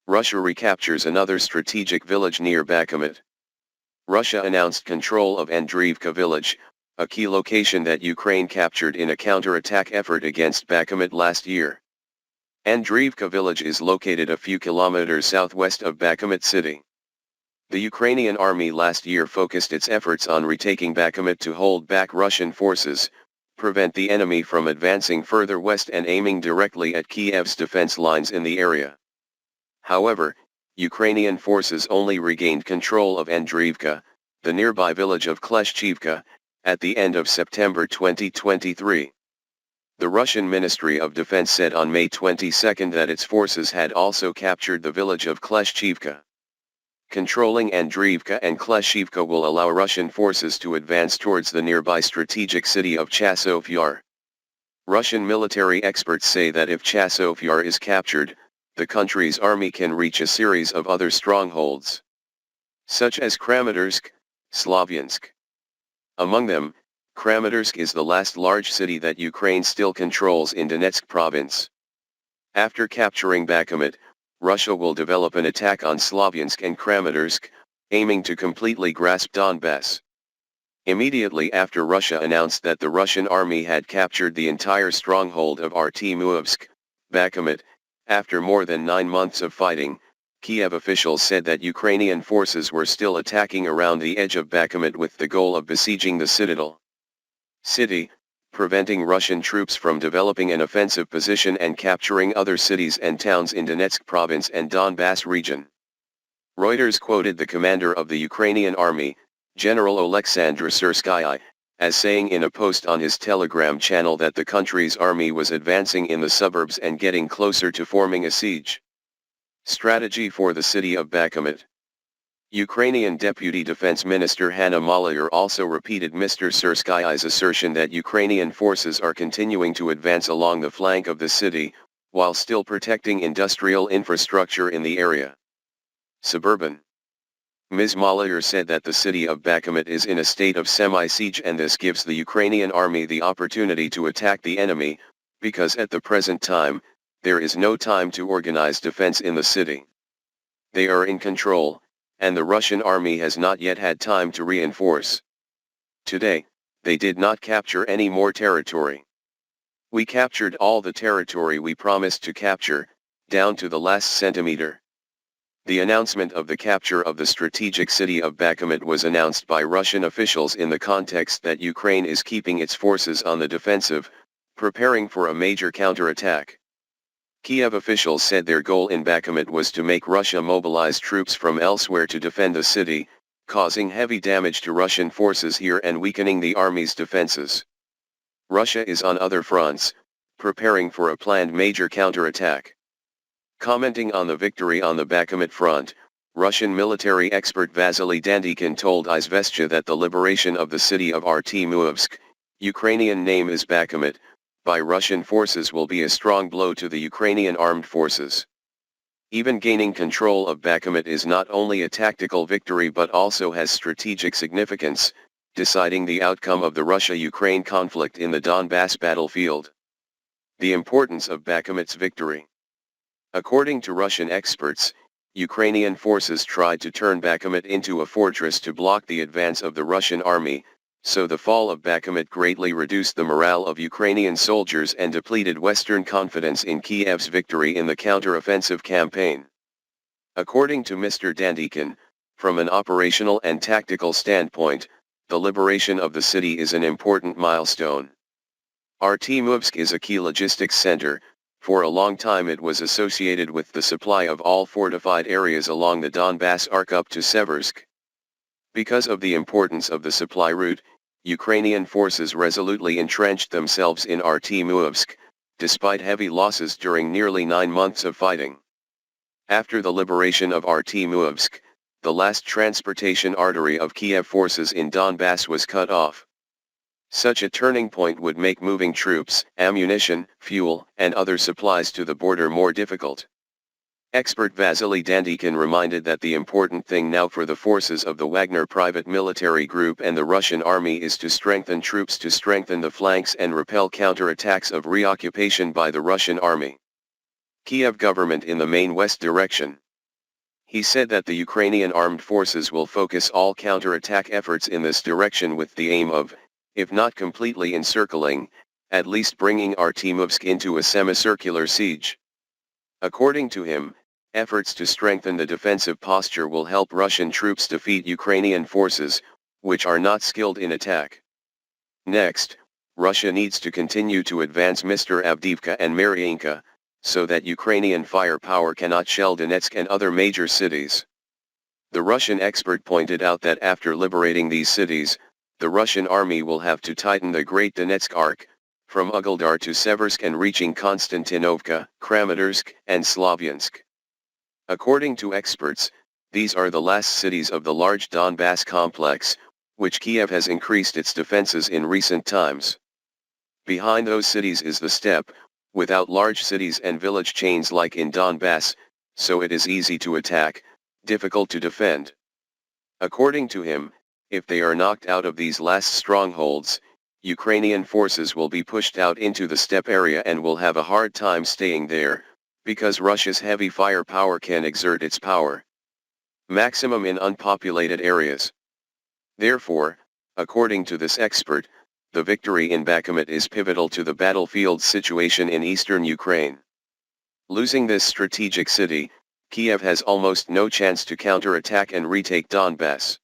Russia recaptures another strategic village near Bakhmut. Russia announced control of Andriivka village, a key location that Ukraine captured in a counter-attack effort against Bakhmut last year. Andriivka village is located a few kilometers southwest of Bakhmut city. The Ukrainian army last year focused its efforts on retaking Bakhmut to hold back Russian forces, prevent the enemy from advancing further west and aiming directly at Kiev's defense lines in the area. However, Ukrainian forces only regained control of Andriivka, the nearby village of Kleshchivka, at the end of September 2023. The Russian Ministry of Defense said on May 22 that its forces had also captured the village of Kleshchivka. Controlling Andriivka and Kleshchivka will allow Russian forces to advance towards the nearby strategic city of Chasov Yar. Russian military experts say that if Chasov Yar is captured, the country's army can reach a series of other strongholds, such as Kramatorsk, Slavyansk. Among them, Kramatorsk is the last large city that Ukraine still controls in Donetsk province. After capturing Bakhmut, Russia will develop an attack on Slavyansk and Kramatorsk, aiming to completely grasp Donbass. Immediately after Russia announced that the Russian army had captured the entire stronghold of Artemovsk, Bakhmut, after more than 9 months of fighting, Kiev officials said that Ukrainian forces were still attacking around the edge of Bakhmut with the goal of besieging the city, preventing Russian troops from developing an offensive position and capturing other cities and towns in Donetsk province and Donbass region. Reuters quoted the commander of the Ukrainian army, General Oleksandr Syrskyi, as saying in a post on his Telegram channel that the country's army was advancing in the suburbs and getting closer to forming a siege strategy for the city of Bakhmut. Ukrainian Deputy Defense Minister Hanna Maliar also repeated Mr. Syrskyi's assertion that Ukrainian forces are continuing to advance along the flank of the city, while still protecting industrial infrastructure in the area. Suburban. Ms. Maliar said that the city of Bakhmut is in a state of semi-siege and this gives the Ukrainian army the opportunity to attack the enemy, because at the present time, there is no time to organize defense in the city. They are in control, and the Russian army has not yet had time to reinforce. Today, they did not capture any more territory. We captured all the territory we promised to capture, down to the last centimeter. The announcement of the capture of the strategic city of Bakhmut was announced by Russian officials in the context that Ukraine is keeping its forces on the defensive, preparing for a major counterattack. Kiev officials said their goal in Bakhmut was to make Russia mobilize troops from elsewhere to defend the city, causing heavy damage to Russian forces here and weakening the army's defenses. Russia is on other fronts, preparing for a planned major counterattack. Commenting on the victory on the Bakhmut front, Russian military expert Vasily Dandykin told Izvestia that the liberation of the city of Artemovsk, Ukrainian name is Bakhmut, by Russian forces will be a strong blow to the Ukrainian armed forces. Even gaining control of Bakhmut is not only a tactical victory but also has strategic significance, deciding the outcome of the Russia-Ukraine conflict in the Donbass battlefield. The importance of Bakhmut's victory. According to Russian experts, Ukrainian forces tried to turn Bakhmut into a fortress to block the advance of the Russian army, so the fall of Bakhmut greatly reduced the morale of Ukrainian soldiers and depleted Western confidence in Kiev's victory in the counter-offensive campaign. According to Mr. Dandykin, from an operational and tactical standpoint, the liberation of the city is an important milestone. Artemovsk is a key logistics center. For a long time it was associated with the supply of all fortified areas along the Donbass arc up to Seversk. Because of the importance of the supply route, Ukrainian forces resolutely entrenched themselves in Artemovsk, despite heavy losses during nearly 9 months of fighting. After the liberation of Artemovsk, the last transportation artery of Kiev forces in Donbass was cut off. Such a turning point would make moving troops, ammunition, fuel, and other supplies to the border more difficult. Expert Vasily Dandykin reminded that the important thing now for the forces of the Wagner Private Military Group and the Russian army is to strengthen troops to strengthen the flanks and repel counterattacks of reoccupation by the Russian army. Kiev government in the main west direction. He said that the Ukrainian armed forces will focus all counterattack efforts in this direction with the aim of, if not completely encircling, at least bringing Artemovsk into a semicircular siege. According to him, efforts to strengthen the defensive posture will help Russian troops defeat Ukrainian forces, which are not skilled in attack. Next, Russia needs to continue to advance Mr. Avdiivka and Mariinka, so that Ukrainian firepower cannot shell Donetsk and other major cities. The Russian expert pointed out that after liberating these cities, the Russian army will have to tighten the Great Donetsk Arc, from Ugledar to Seversk and reaching Konstantinovka, Kramatorsk, and Slavyansk. According to experts, these are the last cities of the large Donbass complex, which Kiev has increased its defenses in recent times. Behind those cities is the steppe, without large cities and village chains like in Donbass, so it is easy to attack, difficult to defend. According to him, if they are knocked out of these last strongholds, Ukrainian forces will be pushed out into the steppe area and will have a hard time staying there, because Russia's heavy firepower can exert its power maximum in unpopulated areas. Therefore, according to this expert, the victory in Bakhmut is pivotal to the battlefield situation in eastern Ukraine. Losing this strategic city, Kiev has almost no chance to counterattack and retake Donbass.